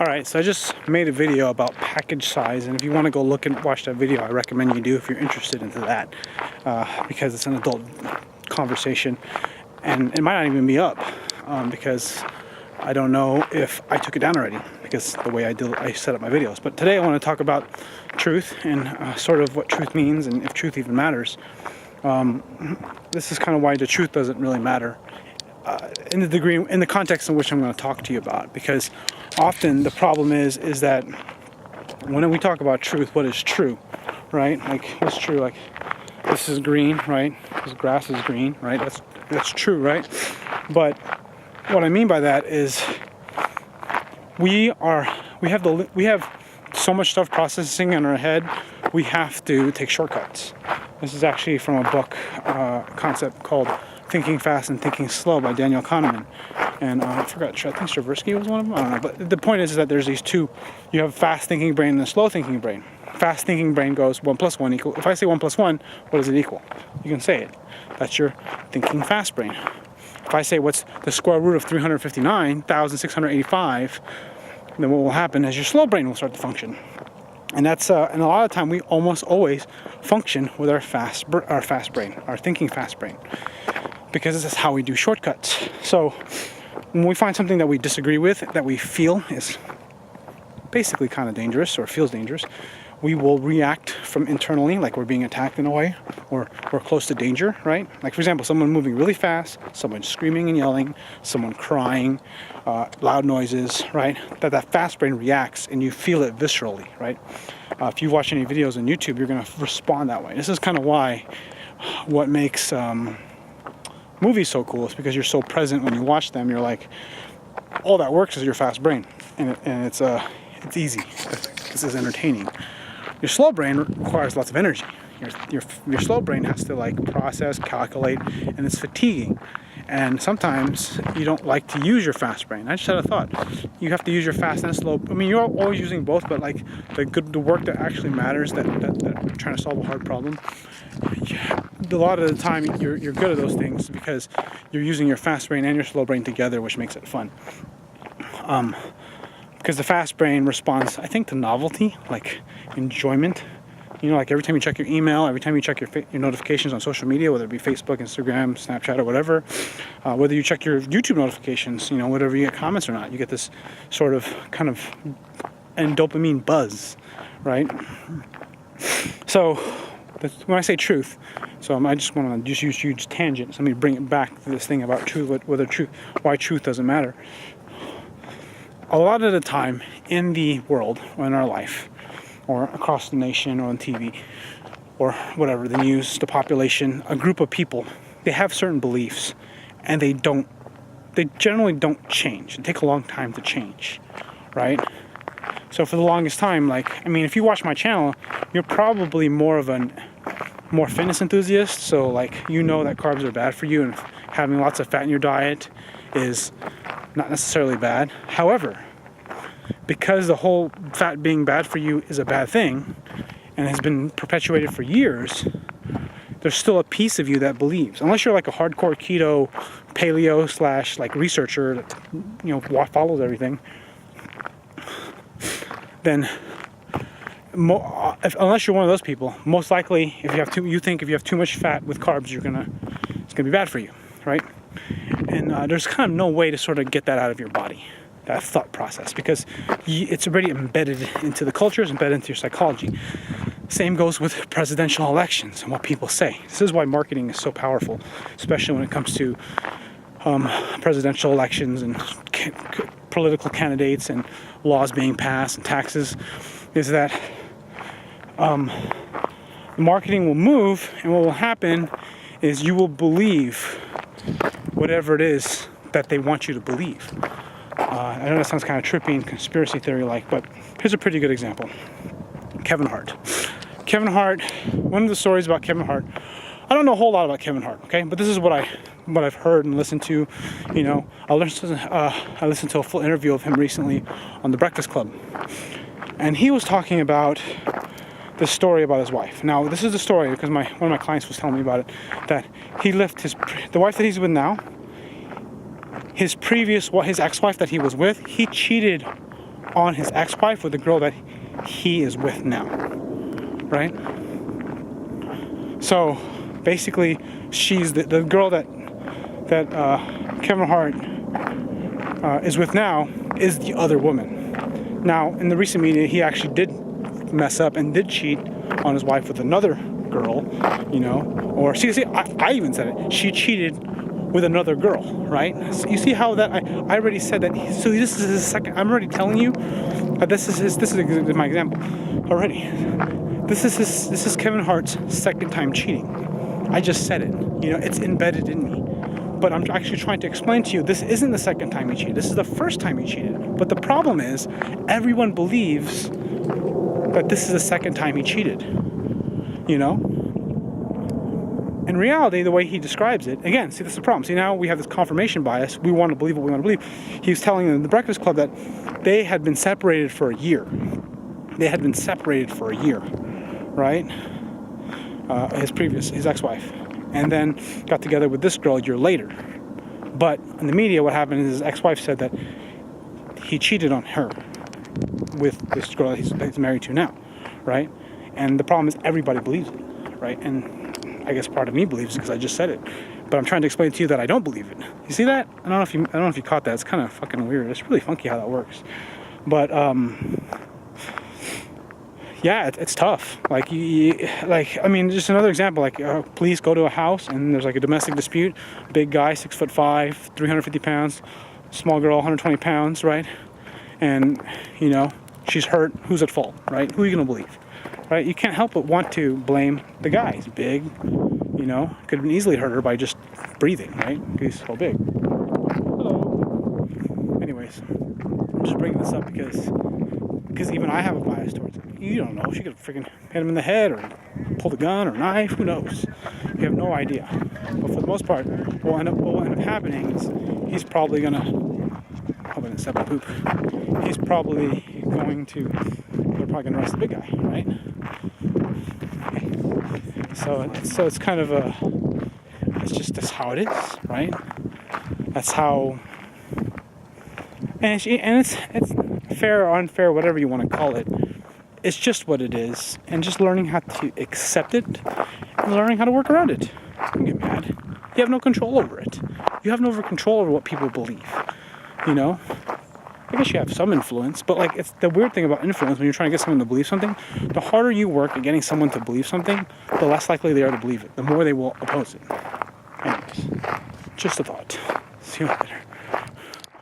Alright, so I just made a video about package size, and if you want to go look and watch that video, I recommend you do if you're interested into that, because it's an adult conversation, and it might not even be up, because I don't know if I took it down already, because the way I set up my videos. But today I want to talk about truth and sort of what truth means and if truth even matters. This is kind of why the truth doesn't really matter. In the context in which I'm going to talk to you about, because often the problem is that when we talk about truth, what is true, right? Like, what's true? Like, this is green, right? This grass is green, right? That's true, right? But what I mean by that is we have so much stuff processing in our head. We have to take shortcuts. This is actually from a book concept called Thinking Fast and Thinking Slow by Daniel Kahneman. And I forgot, I think Stravinsky was one of them. I don't know. But the point is that there's these two. You have a fast thinking brain and a slow thinking brain. Fast thinking brain goes 1 + 1 equal. If I say 1 + 1, what does it equal? You can say it. That's your thinking fast brain. If I say what's the square root of 359,685, then what will happen is your slow brain will start to function. And that's and a lot of the time we almost always function with our fast brain, our thinking fast brain, because this is how we do shortcuts. So when we find something that we disagree with, that we feel is basically kind of dangerous or feels dangerous, we will react from internally, like we're being attacked in a way, or we're close to danger, right? Like, for example, someone moving really fast, someone screaming and yelling, someone crying, loud noises, right? That fast brain reacts and you feel it viscerally, right? If you watch any videos on YouTube, you're going to respond that way. This is kind of why what makes movies so cool is because you're so present when you watch them. You're like, all that works is your fast brain, and it's easy. This is entertaining. Your slow brain requires lots of energy. Your slow brain has to like process, calculate, and it's fatiguing. And sometimes you don't like to use your fast brain. I just had a thought. You have to use your fast and slow. I mean, you're always using both, but like the work that actually matters, that trying to solve a hard problem. A lot of the time you're good at those things because you're using your fast brain and your slow brain together, which makes it fun. Because the fast brain responds, I think, to novelty, like enjoyment. You know, like every time you check your email, every time you check your notifications on social media, whether it be Facebook, Instagram, Snapchat, or whatever, whether you check your YouTube notifications, you know, whether you get comments or not, you get this sort of kind of dopamine buzz, right? So when I say truth, so I just want to use huge tangents. Let me bring it back to this thing about truth, why truth doesn't matter. A lot of the time in the world, or in our life, or across the nation, or on TV, or whatever, the news, the population, a group of people, they have certain beliefs, and they generally don't change. It takes a long time to change, right? So for the longest time, like, I mean, if you watch my channel, you're probably more fitness enthusiast, so like, you know that carbs are bad for you, and having lots of fat in your diet is not necessarily bad. However, because the whole fat being bad for you is a bad thing and has been perpetuated for years, there's still a piece of you that believes, unless you're like a hardcore keto paleo / like researcher that, you know, follows everything, then unless you're one of those people, most likely if you think if you have too much fat with carbs, it's gonna be bad for you, right? And there's kind of no way to sort of get that out of your body, that thought process, because it's already embedded into the culture, it's embedded into your psychology. Same goes with presidential elections and what people say. This is why marketing is so powerful, especially when it comes to presidential elections and political candidates and laws being passed and taxes, is that marketing will move, and what will happen is you will believe whatever it is that they want you to believe. I know that sounds kind of trippy and conspiracy theory-like, but here's a pretty good example. Kevin Hart. One of the stories about Kevin Hart, I don't know a whole lot about Kevin Hart, okay? But this is what I've heard and listened to. You know, I listened to a full interview of him recently on The Breakfast Club. And he was talking about the story about his wife. Now, this is the story because one of my clients was telling me about it, that he left the wife that he's with now, his ex-wife that he was with, he cheated on his ex-wife with the girl that he is with now, right? So basically, she's the girl that Kevin Hart is with now is the other woman. Now, in the recent media, he actually did mess up and did cheat on his wife with another girl, you know, or see, I even said it. She cheated with another girl, right? So you see how that I already said that. So this is his second. I'm already telling you that this is my example already. This is Kevin Hart's second time cheating. I just said it. You know, it's embedded in me. But I'm actually trying to explain to you, this isn't the second time he cheated. This is the first time he cheated. But the problem is, everyone believes that this is the second time he cheated. You know? In reality, the way he describes it, again, see, this is the problem. See, now we have this confirmation bias. We want to believe what we want to believe. He was telling them in the Breakfast Club that they had been separated for a year. They had been separated for a year, right? His ex-wife. And then got together with this girl a year later. But in the media, what happened is his ex-wife said that he cheated on her with this girl that he's married to now, right? And the problem is everybody believes it, right? And I guess part of me believes it because I just said it. But I'm trying to explain to you that I don't believe it. You see that? I don't know if you caught that. It's kind of fucking weird. It's really funky how that works. But yeah, it's tough. Like, I mean, just another example. Like, police go to a house and there's like a domestic dispute. Big guy, 6'5", 350 pounds. Small girl, 120 pounds, right? And, you know, she's hurt. Who's at fault, right? Who are you gonna believe, right? You can't help but want to blame the guy. He's big, you know. Could have been easily hurt her by just breathing, right? He's so big. Hello. Anyways, I'm just bringing this up because even I have a bias towards it. You don't know. She could freaking hit him in the head or pull the gun or knife. Who knows? You have no idea. But for the most part, what will end up happening is he's probably gonna. I'm gonna step and poop. He's probably going to. They're probably gonna arrest the big guy, right? So it's kind of a. It's just that's how it is, right? That's how. And it's fair or unfair, whatever you want to call it. It's just what it is, and just learning how to accept it and learning how to work around it. Don't get mad. You have no control over it. You have no control over what people believe. You know? I guess you have some influence, but like, it's the weird thing about influence when you're trying to get someone to believe something. The harder you work at getting someone to believe something, the less likely they are to believe it. The more they will oppose it. Anyways, just a thought. See you later.